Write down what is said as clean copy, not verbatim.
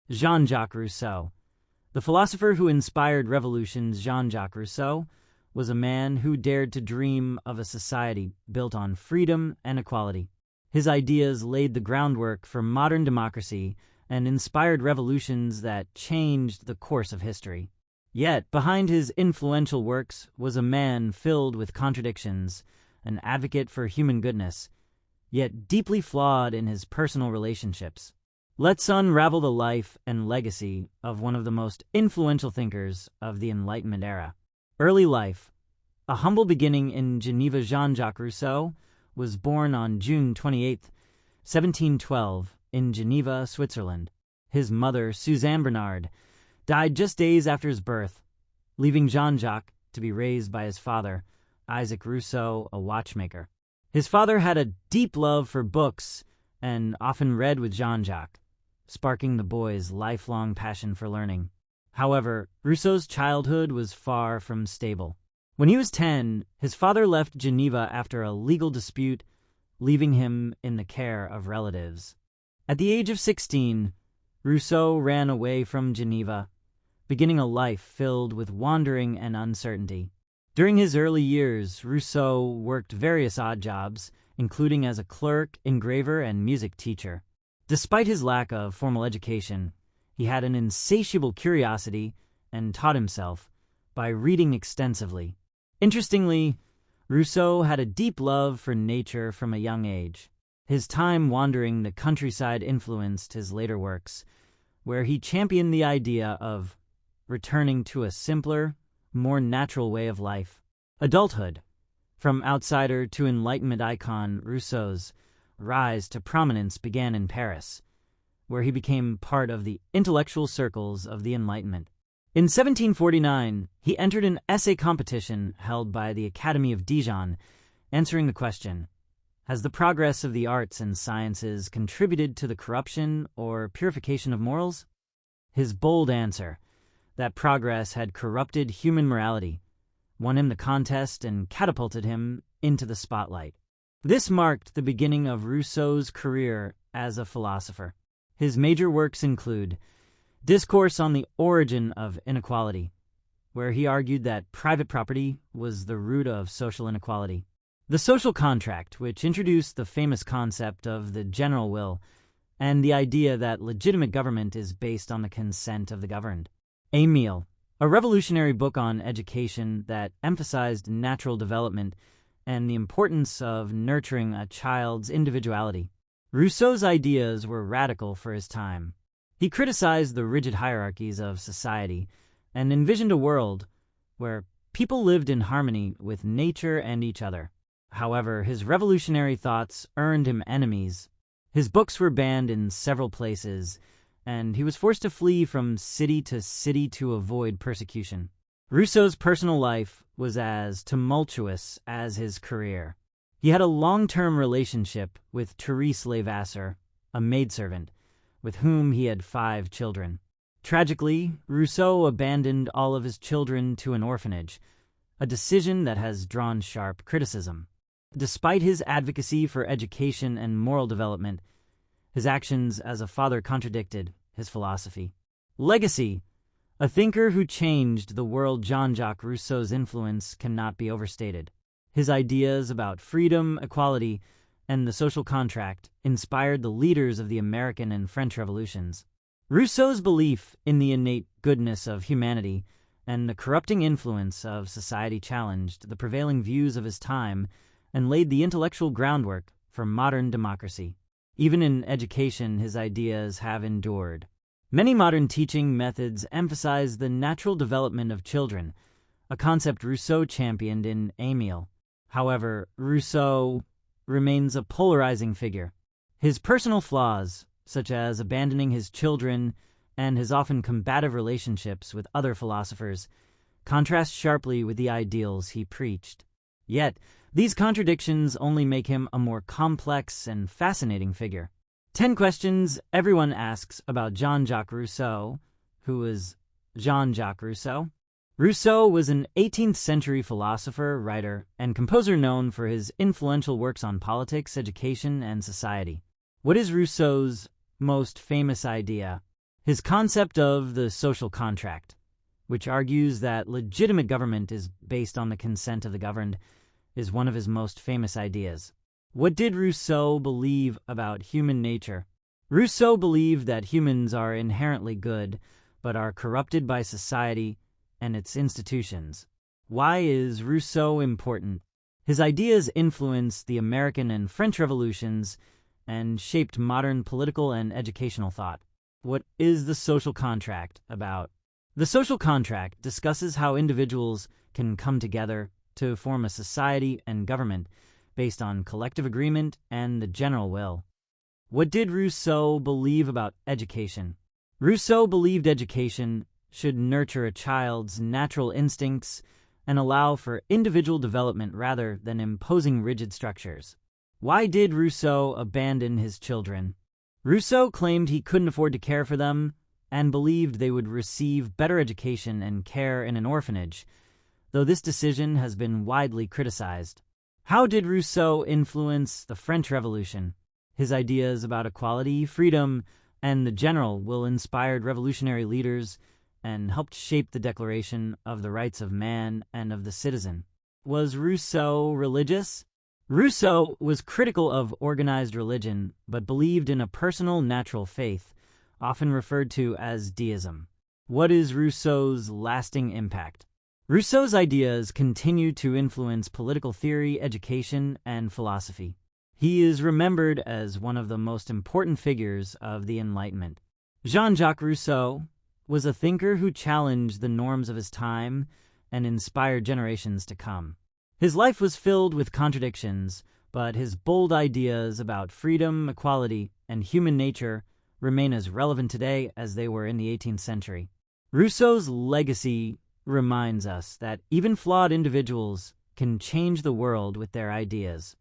Jean-Jacques Rousseau. The philosopher who inspired revolutions, Jean-Jacques Rousseau, was a man who dared to dream of a society built on freedom and equality. His ideas laid the groundwork for modern democracy and inspired revolutions that changed the course of history. Yet, behind his influential works was a man filled with contradictions, an advocate for human goodness, yet deeply flawed in his personal relationships. Let's unravel the life and legacy of one of the most influential thinkers of the Enlightenment era. Early life. A humble beginning in Geneva, Jean-Jacques Rousseau was born on June 28, 1712, in Geneva, Switzerland. His mother, Suzanne Bernard, died just days after his birth, leaving Jean-Jacques to be raised by his father, Isaac Rousseau, a watchmaker. His father had a deep love for books and often read with Jean-Jacques, sparking the boy's lifelong passion for learning. However, Rousseau's childhood was far from stable. When he was 10, his father left Geneva after a legal dispute, leaving him in the care of relatives. At the age of 16, Rousseau ran away from Geneva, beginning a life filled with wandering and uncertainty. During his early years, Rousseau worked various odd jobs, including as a clerk, engraver, and music teacher. Despite his lack of formal education, he had an insatiable curiosity and taught himself by reading extensively. Interestingly, Rousseau had a deep love for nature from a young age. His time wandering the countryside influenced his later works, where he championed the idea of returning to a simpler, more natural way of life. Adulthood. From outsider to Enlightenment icon, Rousseau's rise to prominence began in Paris, where he became part of the intellectual circles of the Enlightenment. In 1749, he entered an essay competition held by the Academy of Dijon, answering the question, has the progress of the arts and sciences contributed to the corruption or purification of morals? His bold answer, that progress had corrupted human morality, won him the contest and catapulted him into the spotlight. This marked the beginning of Rousseau's career as a philosopher. His major works include Discourse on the Origin of Inequality, where he argued that private property was the root of social inequality. The Social Contract, which introduced the famous concept of the general will and the idea that legitimate government is based on the consent of the governed. Émile, a revolutionary book on education that emphasized natural development and the importance of nurturing a child's individuality. Rousseau's ideas were radical for his time. He criticized the rigid hierarchies of society and envisioned a world where people lived in harmony with nature and each other. However, his revolutionary thoughts earned him enemies. His books were banned in several places, and he was forced to flee from city to avoid persecution. Rousseau's personal life was as tumultuous as his career. He had a long-term relationship with Thérèse Levasseur, a maidservant, with whom he had 5 children. Tragically, Rousseau abandoned all of his children to an orphanage, a decision that has drawn sharp criticism. Despite his advocacy for education and moral development, his actions as a father contradicted his philosophy. Legacy. A thinker who changed the world, Jean-Jacques Rousseau's influence cannot be overstated. His ideas about freedom, equality, and the social contract inspired the leaders of the American and French revolutions. Rousseau's belief in the innate goodness of humanity and the corrupting influence of society challenged the prevailing views of his time and laid the intellectual groundwork for modern democracy. Even in education, his ideas have endured. Many modern teaching methods emphasize the natural development of children, a concept Rousseau championed in Émile. However, Rousseau remains a polarizing figure. His personal flaws, such as abandoning his children and his often combative relationships with other philosophers, contrast sharply with the ideals he preached. Yet, these contradictions only make him a more complex and fascinating figure. 10 questions everyone asks about Jean-Jacques Rousseau. Who was Jean-Jacques Rousseau? Rousseau was an 18th century philosopher, writer, and composer known for his influential works on politics, education, and society. What is Rousseau's most famous idea? His concept of the social contract, which argues that legitimate government is based on the consent of the governed, is one of his most famous ideas. What did Rousseau believe about human nature? Rousseau believed that humans are inherently good, but are corrupted by society and its institutions. Why is Rousseau important? His ideas influenced the American and French revolutions and shaped modern political and educational thought. What is the social contract about? The social contract discusses how individuals can come together to form a society and government based on collective agreement and the general will. What did Rousseau believe about education? Rousseau believed education should nurture a child's natural instincts and allow for individual development rather than imposing rigid structures. Why did Rousseau abandon his children? Rousseau claimed he couldn't afford to care for them and believed they would receive better education and care in an orphanage, though this decision has been widely criticized. How did Rousseau influence the French Revolution? His ideas about equality, freedom, and the general will inspired revolutionary leaders and helped shape the Declaration of the Rights of Man and of the Citizen. Was Rousseau religious? Rousseau was critical of organized religion, but believed in a personal natural faith, often referred to as deism. What is Rousseau's lasting impact? Rousseau's ideas continue to influence political theory, education, and philosophy. He is remembered as one of the most important figures of the Enlightenment. Jean-Jacques Rousseau was a thinker who challenged the norms of his time and inspired generations to come. His life was filled with contradictions, but his bold ideas about freedom, equality, and human nature remain as relevant today as they were in the 18th century. Rousseau's legacy reminds us that even flawed individuals can change the world with their ideas.